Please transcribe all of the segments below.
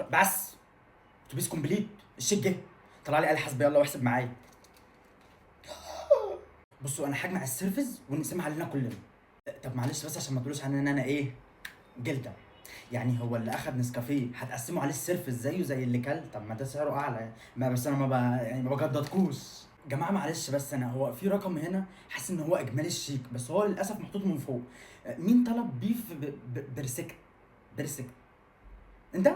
بس اتوبيس كومبليت. الشيك جه طلع لي قال حسبي الله واحسب معايا. بصوا انا هجمع السيرفز ونقسمها علينا كلنا. طب معلش بس عشان ما تقولوش عني ان انا ايه جلده. يعني هو اللي اخد نسكافيه هتقسموا عليه السيرفز زيه زي اللي كل؟ طب ما ده سعره اعلى يعني. ما بس انا ما بجددكوش. جماعه معلش بس انا هو في رقم هنا حاسس ان هو اجمالي الشيك بس هو للاسف محطوط من فوق. مين طلب بيف برسكت؟ برسكت انت؟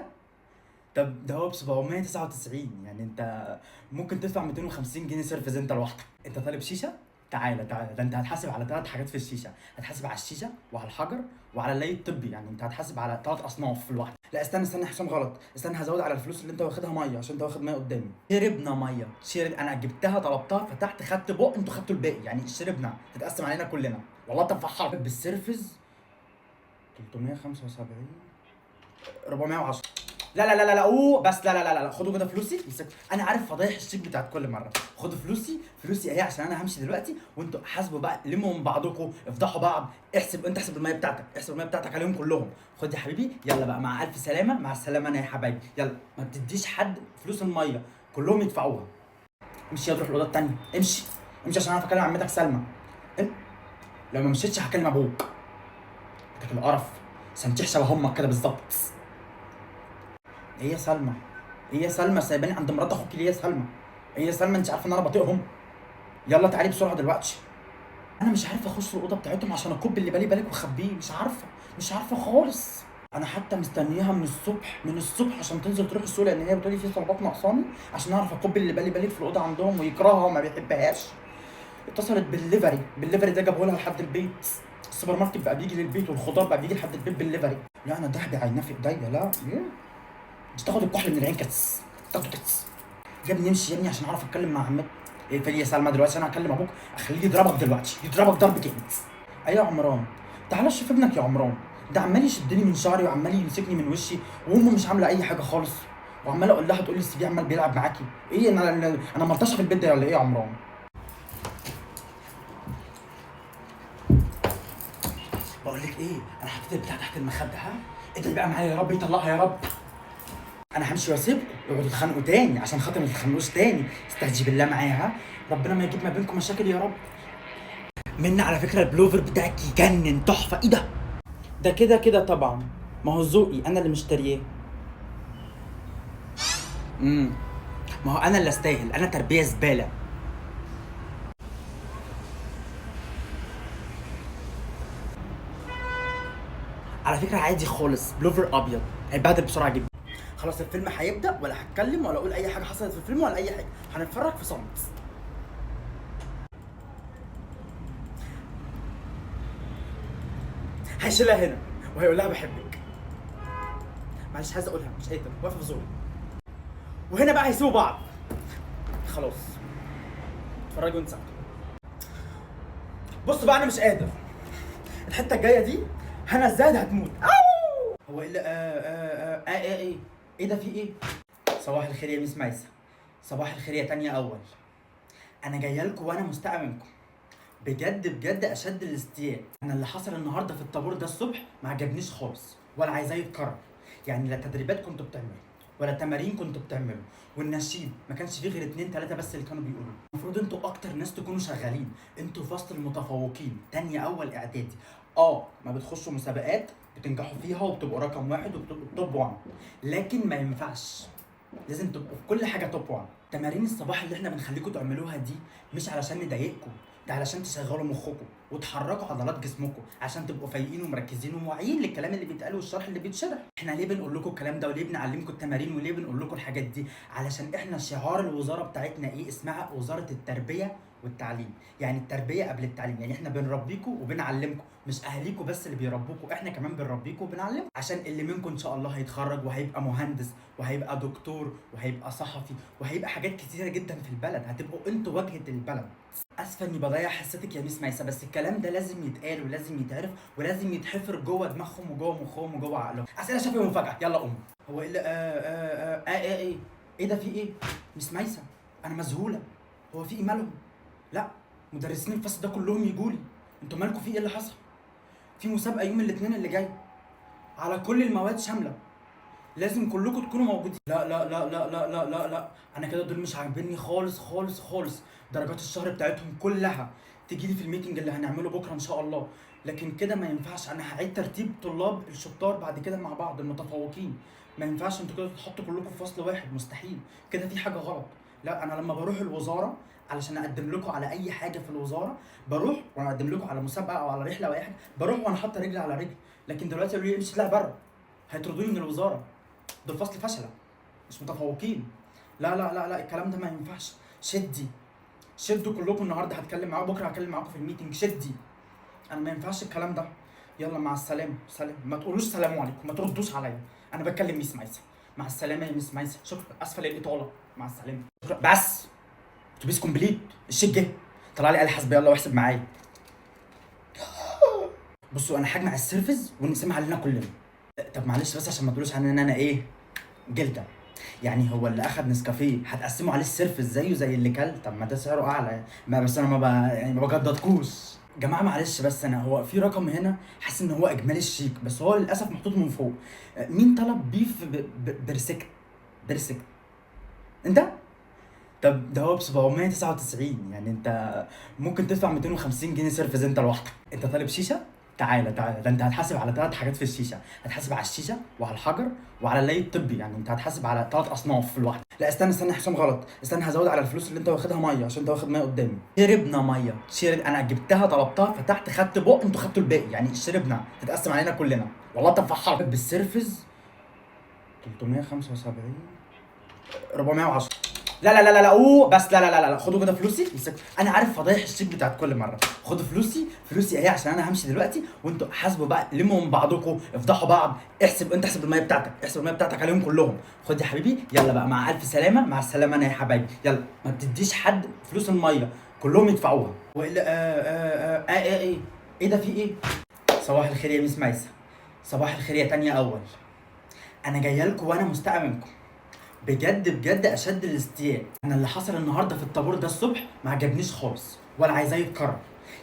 طب ده هو ب 799 يعني انت ممكن تدفع 250 جنيه سيرفيس انت لوحدك. انت طالب شيشه؟ تعالى تعالى، ده انت هتحاسب على 3 حاجات في الشيشه. هتحاسب على الشيشه وعلى الحجر وعلى اللي الطبي، يعني انت هتحاسب على 3 اصناف في الواحده. لا استنى استنى يا حسام غلط، استنى هزود على الفلوس اللي انت واخدها ميه عشان انت واخد ميه قدامي. شربنا ميه، شرب انا جبتها طلبتها فتحت خدت بق انتوا خدتوا الباقي، يعني شربنا تتقسم علينا كلنا. والله انت مفحر بالسيرفيس 375 410. لا لا لا لا لا اوه بس لا لا لا لا خدوا كده فلوسي مسكوا. انا عارف فضايح الشيك بتاعت كل مره. خدوا فلوسي، فلوسي اهي عشان انا همشي دلوقتي وانتوا حاسبوا بقى، لموا من بعضكم افضحوا بعض. احسب انت، احسب الميه بتاعتك، احسب الميه بتاعتك عليهم كلهم. خد يا حبيبي يلا بقى مع الف سلامه، مع السلامه انا يا حبايبي. يلا ما بتديش حد فلوس الميه، كلهم يدفعوها. امشي يا تروح الاوضه الثانيه، امشي امشي عشان اعرف اكلم عمتك سلمى. ام- لو ما مشيتش هكلم ابوك. انت القرف سمتيح شبه امك كده بالظبط. ايه يا سلمى؟ ايه يا سلمى سايباني عند مرات اخوك ليه يا سلمى؟ ايه يا سلمى انت عارفه ان انا بطيقهم؟ يلا تعالي بسرعه دلوقتي. انا مش عارفه اخش الاوضه بتاعتهم عشان اكب اللي بالي بالك واخبيه، مش عارفه، مش عارفه خالص. انا حتى مستنياها من الصبح، من الصبح عشان تنزل تروح السوق لان هي بتقولي في طلبات ناقصاني عشان اعرف اكب اللي بالي بالك في الاوضه عندهم ويكرهها وما بيحبهاش. اتصلت بالليفري، بالليفري ده جابه لها لحد البيت. السوبر ماركت بقى بيجي للبيت والخضار بقى بيجي لحد البيت بالليفري. لا انا دهبي عيناه في ايديا، لا إيه؟ مش تاخد الكحل من العين كتس، تاخده كتس. يا ابني امشي يا ابني عشان اعرف اتكلم مع عمتك. ايه في يا سلمى دلوقتي انا هكلم ابوك اخليه يضربك دلوقتي، يضربك ضرب جامد. ايوه يا عمران، تعالى شوف ابنك يا عمران. ده عمال يشدني من شعري وعمال يمسكني من وشي وامه مش عامله اي حاجه خالص. وعمال اقول لها تقول لي السي في عمال بيلعب معاكي. ايه انا ملطشه في البيت ده ولا ايه يا عمران؟ بقول لك ايه، انا حطيت البتاع تحت المخده، ها ادعي بقى معايا يا رب يطلعها يا رب. انا همشي واسيبكم اقعدوا تتخانقوا تاني عشان خاطر ما تتخانقوش تاني. استهدي بالله معايا ها، ربنا ما يجيب ما بينكم مشاكل يا رب. من على فكره البلوفر بتاعك يجنن تحفه، ايه ده؟ ده كده كده طبعا، ما هو ذوقي انا اللي مشترياه. امم ما هو انا اللي استاهل، انا تربيه زباله. على فكره عادي خالص، بلوفر ابيض هيبهدل بسرعه جدا. خلاص الفيلم هيبدا ولا هتكلم ولا اقول اي حاجه حصلت في الفيلم ولا اي حاجه، هنتفرج في صمت. هيشيلها هنا وهيقول لها بحبك. معلش عايز اقولها مش قادر، واقفه في زوري. وهنا بقى هيسيبوا بعض. خلاص اتفرجوا وانت ساكتة. بص بقى انا مش قادر، الحته الجايه دي هنا الزاهد هتموت. هو ايه اللي ايه ايه ده في ايه؟ صباح الخير يا ميس ميسة، صباح الخير يا تانية اول. انا جايه لكم وانا مستاء منكم بجد بجد اشد الاستياء. انا اللي حصل النهارده في الطابور ده الصبح ما عجبنيش خالص ولا عايزاه يتكرر. يعني لا تدريبات كنتوا بتعملوا ولا تمارين كنتوا بتعملوا، والنشيد ما كانش فيه غير 2 3 بس اللي كانوا بيقولوا. المفروض انتوا اكتر ناس تكونوا شغالين، انتوا فصل المتفوقين تانية اول اعدادي. ما بتخشوا مسابقات بتنجحوا فيها وبتبقوا رقم واحد وبتبقوا توب 1، لكن ما ينفعش لازم تبقوا في كل حاجه توب 1. تمارين الصباح اللي احنا بنخليكم تعملوها دي مش علشان نضايقكم، ده علشان تشغلوا مخكم وتحركوا عضلات جسمكم عشان تبقوا فايقين ومركزين وواعيين للكلام اللي بيتقال والشرح اللي بيتشرح. احنا ليه بنقول لكم الكلام ده وليه بنعلمكم التمارين وليه بنقول لكم الحاجات دي؟ علشان احنا شعار الوزاره بتاعتنا ايه؟ اسمها وزاره التربيه والتعليم. يعني التربيه قبل التعليم، يعني احنا بنربيكم وبنعلمكم، مش اهاليكم بس اللي بيربوكوا، احنا كمان بنربيكم وبنعلمكم عشان اللي منكم ان شاء الله هيتخرج وهيبقى مهندس وهيبقى دكتور وهيبقى صحفي وهيبقى حاجات كتيره جدا في البلد، هتبقوا انتوا واجهه البلد. اسفه اني بضيع حصتك يا ميس ميسه، بس الكلام ده لازم يتقال ولازم يتعرف ولازم يتحفر جوه دماغهم وجوه مخهم وجوه عقلهم. اسئله شفوي مفاجاه، يلا قوم. هو ايه اللي ايه ايه ده في ايه؟ ميس ميسه انا مذهوله، هو في ايه مالهم؟ لا مدرسين الفصل ده كلهم يجوا لي، انتوا مالكم في ايه اللي حصل؟ في مسابقه يوم الاثنين اللي جاي على كل المواد شامله، لازم كلكم تكونوا موجودين. لا لا لا لا لا لا لا لا، انا كده دول مش عاجبني خالص خالص خالص. درجات الشهر بتاعتهم كلها تيجي لي في الميتنج اللي هنعمله بكره ان شاء الله. لكن كده ما ينفعش، انا هعيد ترتيب طلاب الشطار بعد كده مع بعض المتفوقين. ما ينفعش انتوا كده تحطوا كلكم في فصل واحد، مستحيل. كده في حاجه غلط. لا، انا لما بروح الوزاره علشان اقدم لكم على اي حاجه في الوزاره، بروح وانا اقدم لكم على مسابقه او على رحله او اي حاجه، بروح وانا حاطه رجلي على رجلي. لكن دلوقتي يقولوا لي امشي اطلع بره، هيطردوني من الوزاره. دول فصل فشله، مش متفوقين. لا لا لا لا، الكلام ده ما ينفعش. شدي، شدوا كلكم. النهارده هتكلم معاكم، بكره هتكلم معاكم في الميتنج. شدي، انا ما ينفعش الكلام ده. يلا مع السلامه. سلام. ما تقولوش سلام عليكم، ما تردوش عليا. انا بتكلم ميس مايسه. مع السلامه يا ميس مايسه، شكرا، اسفه للاطاله. مع السلامه، شكرا. بس اتوبيس كومبليت، الشيك جه. طلع لي قال حسبي الله واحسب معايا. بصوا انا هجمع السيرفز ونقسمها علينا كلنا. طب معلش بس عشان ما تقولوش عننا ان انا ايه، جلده. يعني هو اللي اخد نسكافيه هتقسموا عليه السيرفس زيه زي اللي كل؟ طب ما ده سعره اعلى يعني. ما بس انا يعني ما بجددكوش. جماعه معلش بس انا هو في رقم هنا حاسس ان هو اجمالي الشيك، بس هو للاسف محطوط من فوق. مين طلب بيف برسكت؟ برسكت انت؟ طب ده هو ب 799، يعني انت ممكن تدفع 250 جنيه سيرفيس انت لوحدك. انت طالب شيشه؟ تعالى تعالى، ده انت هتحاسب على 3 حاجات في الشيشه. هتحاسب على الشيشه وعلى الحجر وعلى اللي الطبي، يعني انت هتحاسب على 3 اصناف في الواحده. لا استنى استنى، حسام غلط. استنى، هزود على الفلوس اللي انت واخدها ميه، عشان انت واخد ميه قدامي. شربنا ميه، شرب، انا جبتها طلبتها فتحت خدت بق، انتوا خدتوا الباقي، يعني شربنا تتقسم علينا كلنا. والله تفحرت بالسيرفيس. 375، 410. لا لا لا لا لا، اوه بس لا لا لا لا، خدوا كده فلوسي. انا عارف فضايح الشيك بتاعت كل مره. خدوا فلوسي، فلوسي اهي، عشان انا همشي دلوقتي، وانتوا حاسبوا بقى، لموا من بعضكم، افضحوا بعض. احسب انت، احسب الميه بتاعتك، احسب الميه بتاعتك عليهم كلهم. خد يا حبيبي، يلا بقى مع الف سلامه. مع السلامه انا يا حبايبي. يلا ما بتديش حد فلوس الميه، كلهم يدفعوها. والا ايه ايه ده، في ايه؟ صباح الخير يا ميس مايسه. صباح الخير يا تانية اول. انا جايه لكم وانا مستاء منكم بجد بجد اشد الاستياء. انا اللي حصل النهارده في الطابور ده الصبح ما عجبنيش خالص، ولا عايزاه يتكرر.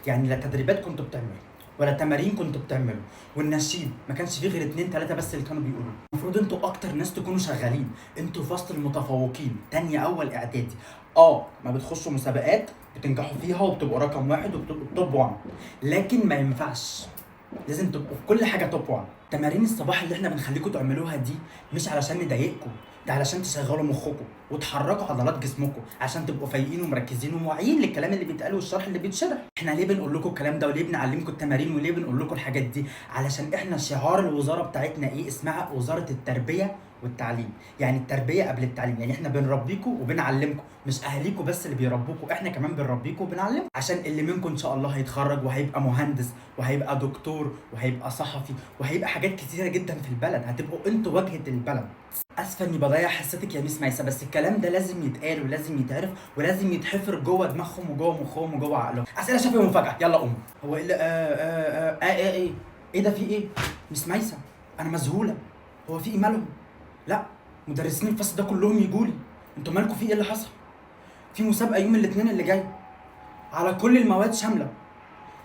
يعني لا تدريبات كنتوا بتعملوا ولا تمارين كنتوا بتعملوا، والنشيد ما كانش فيه غير 2 3 بس اللي كانوا بيقولوا. المفروض انتوا اكتر ناس تكونوا شغالين. انتوا فصل المتفوقين تانية اول اعدادي. ما بتخشوا مسابقات بتنجحوا فيها وبتبقوا رقم واحد وبتبقوا توب 1، لكن ما ينفعش لازم تبقوا في كل حاجه توب 1. تمارين الصباح اللي احنا بنخليكم تعملوها دي مش علشان نضايقكم، ده علشان تشغلوا مخكم وتحركوا عضلات جسمكم، عشان تبقوا فايقين ومركزين وواعيين للكلام اللي بيتقال والشرح اللي بيتشرح. احنا ليه بنقول لكم الكلام ده، وليه بنعلمكم التمارين، وليه بنقول لكم الحاجات دي؟ علشان احنا شعار الوزاره بتاعتنا ايه؟ اسمها وزاره التربيه والتعليم. يعني التربيه قبل التعليم، يعني احنا بنربيكم وبنعلمكم، مش اهاليكم بس اللي بيربوكم، احنا كمان بنربيكم وبنعلمكم. عشان اللي منكم ان شاء الله هيتخرج وهيبقى مهندس وهيبقى دكتور وهيبقى صحفي وهيبقى حاجات كتيره جدا في البلد، هتبقوا انتوا واجهه البلد. اسفه اني بضيع حصتك يا ميس ميسه، بس الكلام ده لازم يتقال ولازم يتعرف ولازم يتحفر جوه دماغهم وجوه مخهم وجوه عقلهم. اسئله شفوي مفاجاه، يلا قوم. هو ايه اللي ايه ده، في ايه؟ ميس ميسه انا مذهوله، هو في ايه مالهم؟ لا، مدرسين الفصل ده كلهم يجوا لي. انتوا مالكم، في ايه اللي حصل؟ في مسابقه يوم الاثنين اللي جاي على كل المواد شامله،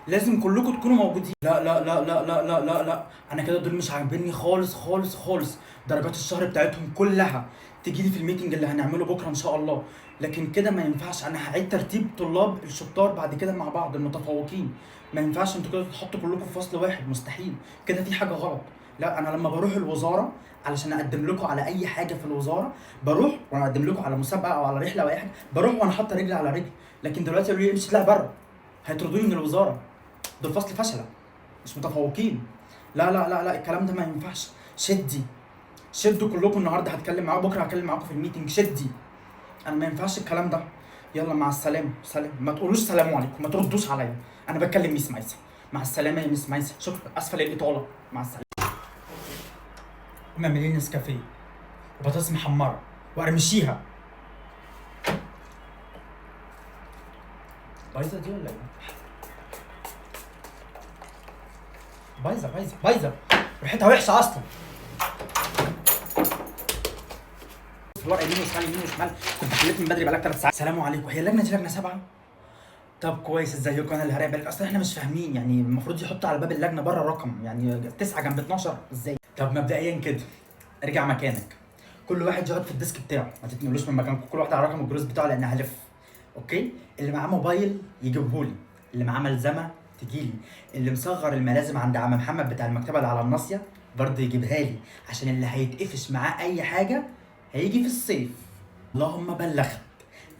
لازم كلكم تكونوا موجودين. لا لا لا لا لا لا لا لا، انا كده دول مش عاجبني خالص خالص خالص. درجات الشهر بتاعتهم كلها تيجي لي في الميتنج اللي هنعمله بكره ان شاء الله. لكن كده ما ينفعش، انا هعيد ترتيب طلاب الشطار بعد كده مع بعض المتفوقين. ما ينفعش انتوا كده تحطوا كلكم في فصل واحد، مستحيل. كده في حاجه غلط. لا، انا لما بروح الوزاره علشان اقدم لكم على اي حاجه في الوزاره، بروح وانا اقدم لكم على مسابقه او على رحله او اي حاجه، بروح وانا حاطه رجلي على رجلي. لكن دلوقتي يقولوا لي امشي اطلع بره، هيطردوني من الوزاره. دول فصل فشله، مش متفوقين. لا لا لا لا، الكلام ده ما ينفعش. شدي، شدوا كلكم. النهارده هتكلم معاكم، بكره هتكلم معاكم في الميتنج. شدي، انا ما ينفعش الكلام ده. يلا مع السلامه. سلام. ما تقولوش سلام عليكم، ما تردوش عليا. انا بتكلم ميس مايسه. مع السلامه يا ميس مايسه، شكرا، اسفه للاطاله. مع السلامه. قوم اعملي لي نسكافيه وبطاطس محمره وارمشيها. بايظه دي ولا ايه؟ بايظه بايظه بايظه، ريحتها وحشه اصلا. الورقه يمين وشمال يمين وشمال، كنت حليت من بدري بقالك 3 ساعات. السلام عليكم، هي اللجنه دي لجنه 7؟ طب كويس، ازيكم؟ انا اللي هراقب بالك، اصلا احنا مش فاهمين، يعني المفروض يحطوا على باب اللجنه بره رقم، يعني 9 جنب 12 ازاي؟ طب مبدئيا كده ارجع مكانك. كل واحد يقعد في الديسك بتاعه، ما تتنقلوش من مكانكم، كل واحد على رقم الجلوس بتاعه لان هلف. اوكي؟ اللي معاه موبايل يجيبهولي، اللي معاه ملزمه تجيلي، اللي مصغر الملازم عند عم محمد بتاع المكتبه اللي على الناصيه برضه يجيبها لي، عشان اللي هيتقفش معاه اي حاجه هيجي في الصيف. اللهم بلغت.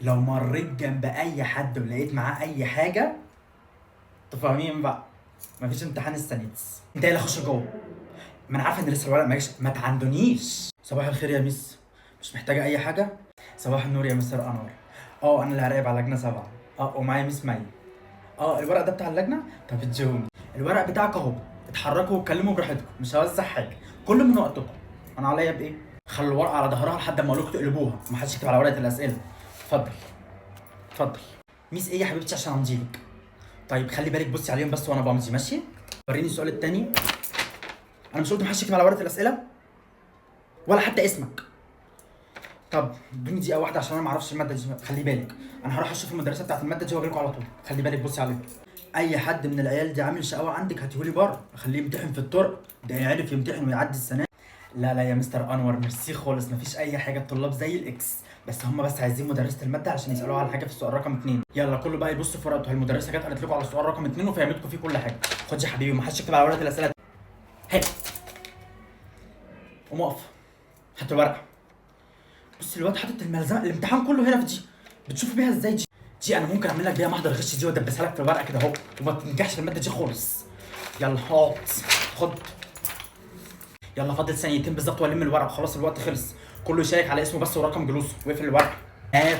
لو مريت جنب اي حد ولقيت معاه اي حاجه، انتوا فاهمين بقى، مفيش امتحان السنيتس. انت اللي خش جوه. ما انا عارفه ان لسه الورق ما جاش، ما تعندونيش. صباح الخير يا ميس، مش محتاجه اي حاجه؟ صباح النور يا مستر انور. انا اللي هراقب على لجنه 7. ومعايا ميس مي. الورق ده بتاع اللجنه؟ طب اديهوني. الورق بتاعك اهو، اتحركوا واتكلموا براحتكم، مش هوزع حاجه، كل من وقتكم. انا عليا بايه؟ خلوا الورقه على ظهرها لحد ما اقول لكم تقلبوها، ما حدش يكتب على ورقه الاسئله. اتفضل اتفضل. ميس ايه يا حبيبتي عشان امضيلك؟ طيب خلي بالك بصي عليهم بس وانا بمضي، ماشي؟ وريني السؤال التاني. انا مش قلت محدش يكتب على ورقه الاسئله ولا حتى اسمك؟ طب اديني دقيقه واحده عشان انا ما اعرفش الماده دي، خلي بالك. انا هروح اشوف المدرسه بتاعت الماده دي واجي لكم على طول، خلي بالك بصي عليهم. اي حد من العيال دي عامل شقاوه عندك هاتيهولي بره، اخليه يمتحن في الطرق، ده يعرف يمتحن ويعدي السنه. لا يا مستر انور ميرسي خالص، مفيش اي حاجه، الطلاب زي الاكس، بس هم بس عايزين مدرسه الماده عشان يسالوها على حاجه في السؤال رقم 2. يلا كله بقى يبص في ورقته، المدرسه جت قالت لكم على السؤال رقم 2 وفهمتكم فيه كل حاجه. خد يا حبيبي، ما حدش يكتب على ورقه الاسئله. هات قوم اقف، هات الورقه. بص الواد حاطط الملزمه، الامتحان كله هنا في دي، بتشوف بيها ازاي دي انا ممكن اعمل لك بيها محضر غش دي وادبسها لك في الورقه كده اهو، وما تنجحش في الماده دي خالص. يلا اقعد، خد. يلا فاضل ثانيتين بالظبط والم الورق، خلاص الوقت خلص، كله يشيك على اسمه بس ورقم جلوسه واقفل الورقه.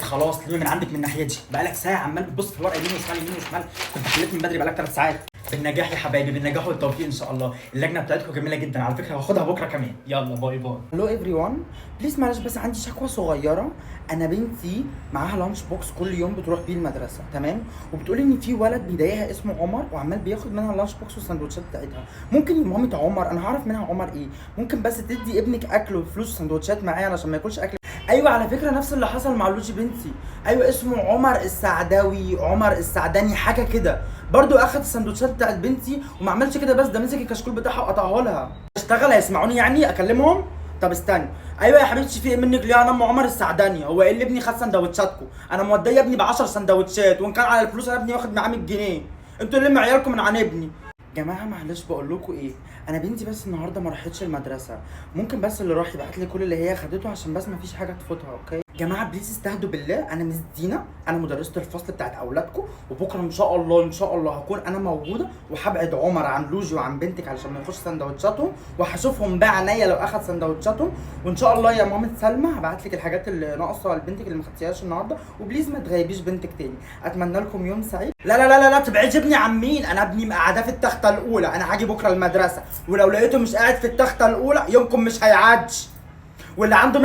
خلاص لمي من عندك من الناحيه دي، بقالك ساعه عمال بتبص في الورقه يمين وشمال يمين وشمال، كنت حليت من بدري بقالك 3 ساعات. بالنجاح يا حبايبي، بالنجاح والتوفيق ان شاء الله، اللجنه بتاعتكم جميله جدا على فكره، هاخدها بكره كمان. يلا باي باي. هلو ايفري ون، بليز معلش بس عندي شكوى صغيره. انا بنتي معاها لانش بوكس كل يوم بتروح بيه المدرسه، تمام؟ وبتقول ان في ولد بيضايقها اسمه عمر وعمال بياخد منها اللانش بوكس والسندوتشات بتاعتها. ممكن يا مامة عمر، انا هعرف منها عمر ايه، ممكن بس تدي ابنك اكل وفلوس وسندوتشات معايا عشان ما ياكلش اكل. ايوه على فكره نفس اللي حصل مع لوجي بنتي، ايوه اسمه عمر السعداوي، عمر السعداني حاجه كده، برضو اخد السندوتشات بتاعت بنتي وما عملش كده بس، ده مسك الكشكول بتاعها وقطعه لها. اشتغل هيسمعوني يعني اكلمهم؟ طب استنى. ايوه يا حبيبتي في ايه منك ليه؟ انا ام عمر السعداني، هو ايه اللي ابني خد سندوتشاتكم؟ انا موديه ابني ب 10 سندوتشات، وان كان على الفلوس انا ابني واخد معاه 100 جنيه، انتوا اللي عيالكم من عن ابني. جماعه معلش بقول لكم ايه، انا بنتي بس النهارده ما راحتش المدرسه، ممكن بس اللي راح يبعت لي كل اللي هي خدته عشان بس ما فيش حاجه تفوتها. اوكي جماعه بليز استهدوا بالله، انا مس دينا، انا مدرسه الفصل بتاعت اولادكم، وبكره ان شاء الله ان شاء الله هكون انا موجوده، وهبعد عمر عن لوجي وعن بنتك علشان ما يخش سندوتشاتهم، وهشوفهم بقى عينيا لو اخد سندوتشاتهم، وان شاء الله يا مامة سلمى هبعت لك الحاجات اللي ناقصه لبنتك اللي ما خدتيهاش النهارده، وبليز ما تغيبيش بنتك تاني. اتمنى لكم يوم سعيد. لا تبعدش ابني عن مين، انا ابني مقعداه في التخته الاولى، انا هاجي بكره المدرسه ولو لقيته مش قاعد في التخته الاولى يومكم مش هيعدي، واللي عنده